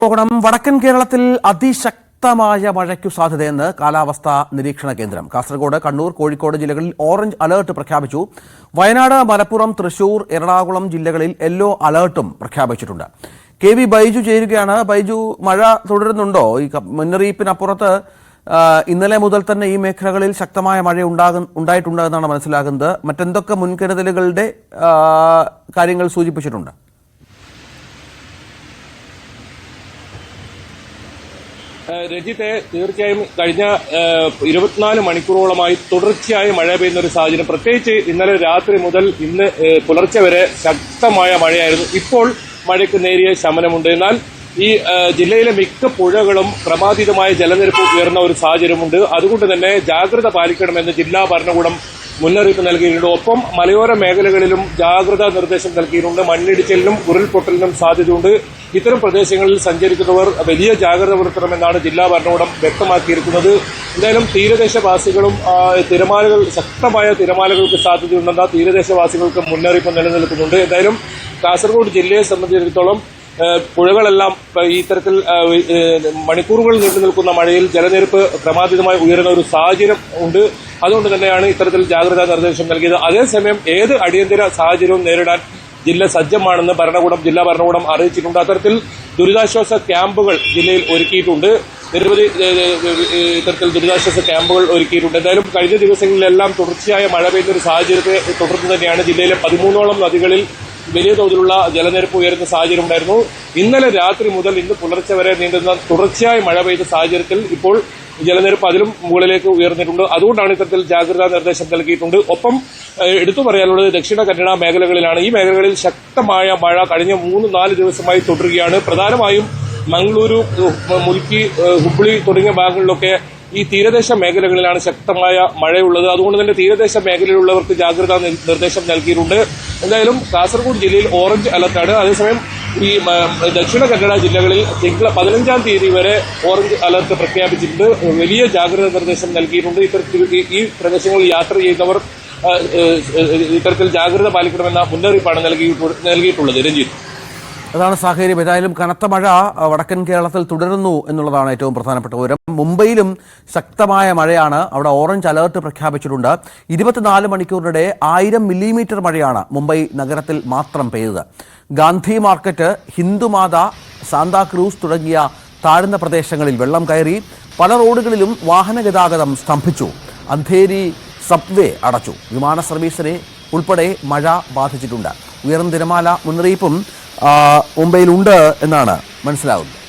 പോകണം. വടക്കൻ കേരളത്തിൽ അതിശക്തമായ മഴയ്ക്കു സാധ്യതയെന്ന് കാലാവസ്ഥാ നിരീക്ഷണ കേന്ദ്രം. കാസർഗോഡ്, കണ്ണൂർ, കോഴിക്കോട് ജില്ലകളിൽ ഓറഞ്ച് അലർട്ട് പ്രഖ്യാപിച്ചു. വയനാട്, മലപ്പുറം, തൃശൂർ, എറണാകുളം ജില്ലകളിൽ യെല്ലോ അലർട്ടും പ്രഖ്യാപിച്ചിട്ടുണ്ട്. കെ വി ബൈജു ചേരുകയാണ്. ബൈജു, മഴ തുടരുന്നുണ്ടോ? ഈ മുന്നറിയിപ്പിനപ്പുറത്ത് ഇന്നലെ മുതൽ തന്നെ ഈ മേഖലകളിൽ ശക്തമായ മഴ ഉണ്ടായിട്ടുണ്ട് എന്നാണ് മനസ്സിലാകുന്നത്. മറ്റെന്തൊക്കെ മുൻകരുതലുകളുടെ കാര്യങ്ങൾ സൂചിപ്പിച്ചിട്ടുണ്ട്? രഞ്ജിത്തെ, തീർച്ചയായും കഴിഞ്ഞ 24 മണിക്കൂറോളമായി തുടർച്ചയായി മഴ പെയ്യുന്ന ഒരു സാഹചര്യം, പ്രത്യേകിച്ച് ഇന്നലെ രാത്രി മുതൽ ഇന്ന് പുലർച്ചെ വരെ ശക്തമായ മഴയായിരുന്നു. ഇപ്പോൾ മഴയ്ക്ക് നേരിയ ശമനമുണ്ട്. എന്നാൽ ഈ ജില്ലയിലെ മിക്ക പുഴകളും ക്രമാതീതമായ ജലനിരപ്പ് ഉയർന്ന ഒരു സാഹചര്യമുണ്ട്. അതുകൊണ്ട് തന്നെ ജാഗ്രത പാലിക്കണമെന്ന് ജില്ലാ ഭരണകൂടം മുന്നറിയിപ്പ് നൽകിയിട്ടുണ്ട്. ഒപ്പം മലയോര മേഖലകളിലും ജാഗ്രതാ നിർദ്ദേശം നൽകിയിട്ടുണ്ട്. മണ്ണിടിച്ചിലിനും ഉരുൾപൊട്ടലിനും സാധ്യതയുണ്ട്. ഇത്തരം പ്രദേശങ്ങളിൽ സഞ്ചരിക്കുന്നവർ വലിയ ജാഗ്രത പുലർത്തണമെന്നാണ് ജില്ലാ ഭരണകൂടം വ്യക്തമാക്കിയിരിക്കുന്നത്. എന്തായാലും തീരദേശവാസികളും ശക്തമായ തിരമാലകൾക്ക് സാധ്യതയുണ്ടെന്ന തീരദേശവാസികൾക്ക് മുന്നറിയിപ്പ് നിലനിൽക്കുന്നുണ്ട്. എന്തായാലും കാസർഗോഡ് ജില്ലയെ സംബന്ധിച്ചിടത്തോളം പുഴകളെല്ലാം ഇത്തരത്തിൽ മണിക്കൂറുകൾ നീണ്ടു നിൽക്കുന്ന മഴയിൽ ജലനിരപ്പ് ക്രമാതീതമായി ഉയരുന്ന ഒരു സാഹചര്യം ഉണ്ട്. അതുകൊണ്ട് തന്നെയാണ് ഇത്തരത്തിൽ ജാഗ്രതാ നിർദ്ദേശം നൽകിയത്. അതേസമയം ഏത് അടിയന്തര സാഹചര്യവും നേരിടാൻ ജില്ല സജ്ജമാണെന്ന് ജില്ലാ ഭരണകൂടം അറിയിച്ചിട്ടുണ്ട്. അത്തരത്തിൽ ദുരിതാശ്വാസ ക്യാമ്പുകൾ ജില്ലയിൽ ഒരുക്കിയിട്ടുണ്ട്. നിരവധി ഇത്തരത്തിൽ ദുരിതാശ്വാസ ക്യാമ്പുകൾ ഒരുക്കിയിട്ടുണ്ട്. എന്തായാലും കഴിഞ്ഞ ദിവസങ്ങളിലെല്ലാം തുടർച്ചയായ മഴ പെയ്യുന്ന ഒരു സാഹചര്യത്തെ തുടർന്ന് തന്നെയാണ് ജില്ലയിലെ 13ഓളം നദികളിൽ വലിയ തോതിലുള്ള ജലനിരപ്പ് ഉയരുന്ന സാഹചര്യം ഉണ്ടായിരുന്നു. ഇന്നലെ രാത്രി മുതൽ ഇന്ന് പുലർച്ചെ വരെ നീണ്ടുന്ന തുടർച്ചയായ മഴ പെയ്ത സാഹചര്യത്തിൽ ഇപ്പോൾ ജലനിരപ്പ് അതിലും മുകളിലേക്ക് ഉയർന്നിട്ടുണ്ട്. അതുകൊണ്ടാണ് ഇത്തരത്തിൽ ജാഗ്രതാ നിർദ്ദേശം നൽകിയിട്ടുണ്ട്. ഒപ്പം എടുത്തു പറയാനുള്ളത് ദക്ഷിണ കന്നഡ മേഖലകളിലാണ്. ഈ മേഖലകളിൽ ശക്തമായ മഴ കഴിഞ്ഞ 3-4 ദിവസമായി തുടരുകയാണ്. പ്രധാനമായും മംഗളൂരു, മുൽക്കി, ഹുബ്ലി തുടങ്ങിയ ഭാഗങ്ങളിലൊക്കെ ഈ തീരദേശ മേഖലകളിലാണ് ശക്തമായ മഴയുള്ളത്. അതുകൊണ്ട് തന്നെ തീരദേശ മേഖലയിലുള്ളവർക്ക് ജാഗ്രതാ നിർദ്ദേശം നൽകിയിട്ടുണ്ട്. എന്തായാലും കാസർഗോഡ് ജില്ലയിൽ ഓറഞ്ച് അലർട്ടാണ്. അതേസമയം ഈ ദക്ഷിണ കന്നഡ ജില്ലകളിൽ 15-ാം തീയതി വരെ ഓറഞ്ച് അലർട്ട് പ്രഖ്യാപിച്ചിട്ടുണ്ട്. വലിയ ജാഗ്രതാ നിർദ്ദേശം നൽകിയിട്ടുണ്ട്. ഇത്തരത്തിൽ ഈ പ്രദേശങ്ങളിൽ യാത്ര ചെയ്യുന്നവർ ഇത്തരത്തിൽ ജാഗ്രത പാലിക്കണമെന്ന മുന്നറിയിപ്പാണ് നൽകിയിട്ടുള്ളത്. രഞ്ജിത്ത്, അതാണ് സാഹചര്യം. ഏതായാലും കനത്ത മഴ വടക്കൻ കേരളത്തിൽ തുടരുന്നു എന്നുള്ളതാണ് ഏറ്റവും പ്രധാനപ്പെട്ട വിവരം. മുംബൈയിലും ശക്തമായ മഴയാണ്. അവിടെ ഓറഞ്ച് അലർട്ട് പ്രഖ്യാപിച്ചിട്ടുണ്ട്. 24 മണിക്കൂറിനിടെ 1000 മില്ലിമീറ്റർ മഴയാണ് മുംബൈ നഗരത്തിൽ മാത്രം പെയ്തത്. ഗാന്ധി മാർക്കറ്റ്, ഹിന്ദുമാത, സാന്താക്രൂസ് തുടങ്ങിയ താഴ്ന്ന പ്രദേശങ്ങളിൽ വെള്ളം കയറി. പല റോഡുകളിലും വാഹന ഗതാഗതം സ്തംഭിച്ചു. അന്ധേരി സബ്വേ അടച്ചു. വിമാന സർവീസിനെ ഉൾപ്പെടെ മഴ ബാധിച്ചിട്ടുണ്ട്. ഉയർന്ന തിരമാല മുന്നറിയിപ്പും മുംബൈയിലുണ്ട് എന്നാണ് മനസ്സിലാകുന്നത്.